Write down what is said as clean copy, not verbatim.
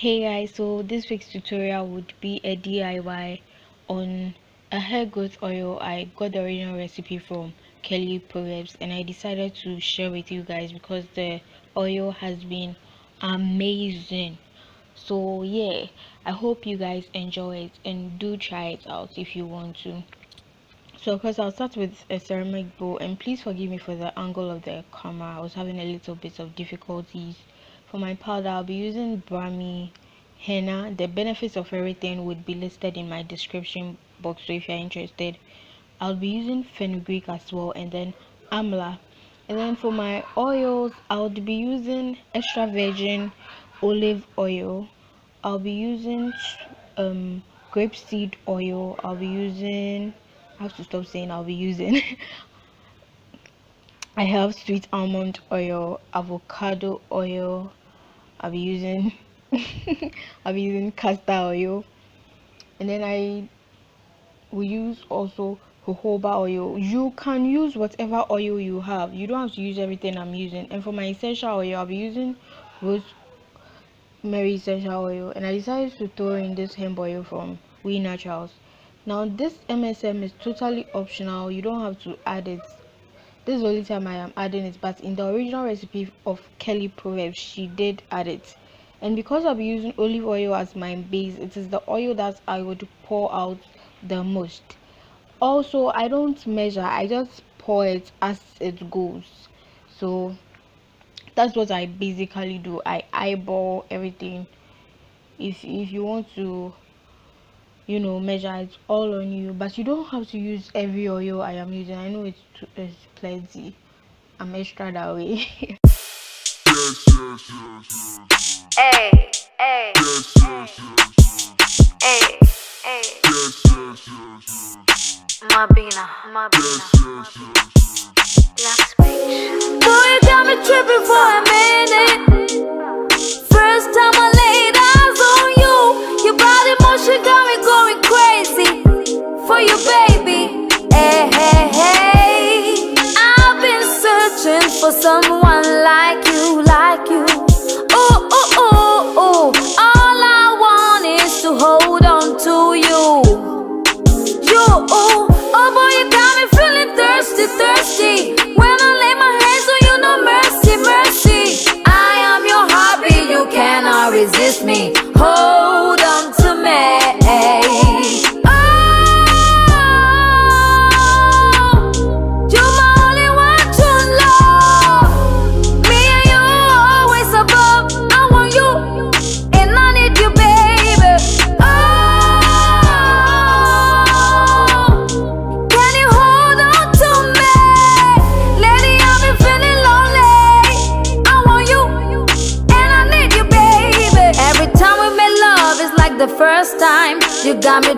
Hey guys, so this week's tutorial would be a DIY on a hair growth oil. I got the original recipe from Proverbz and I decided to share with you guys because the oil has been amazing. So yeah, I hope you guys enjoy it and do try it out if you want to. So of course I'll start with a ceramic bowl, and please forgive me for the angle of the camera. I was having a little bit of difficulties. For my powder, I'll be using Brahmi henna. The benefits of everything would be listed in my description box, so if you're interested. I'll be using fenugreek as well, and then amla. And then for my oils, I'll be using extra virgin olive oil. I'll be using grapeseed oil. I have to stop saying I'll be using I have sweet almond oil, avocado oil. I'll be using castor oil, and then I will use also jojoba oil. You can use whatever oil you have. You don't have to use everything I'm using. And for my essential oil, I'll be using rosemary essential oil, and I decided to throw in this hemp oil from We Naturals. Now this MSM is totally optional. You don't have to add it. This is the only time I am adding it, but in the original recipe of Proverbz, she did add it. And because I'll be using olive oil as my base, it is the oil that I would pour out the most. Also, I don't measure, I just pour it as it goes. So that's what I basically do. I eyeball everything. If you want to measure, it's all on you, but you don't have to use every oil I am using. I know it's plenty. I'm extra that way. Hey, hey, hey, hey, Mabina, Black Speech. Boy, you got me tripping for a minute. First time I laid eyes on you, your body motion got me going crazy for you, baby. Hey, hey, hey. I've been searching for someone like you, Ooh, ooh, ooh, ooh. All I want is to hold on to you. Oh boy, you got me feeling thirsty. When I lay my hands on you, no mercy. I am your hobby, you cannot resist me. Hold on to me. The first time you got me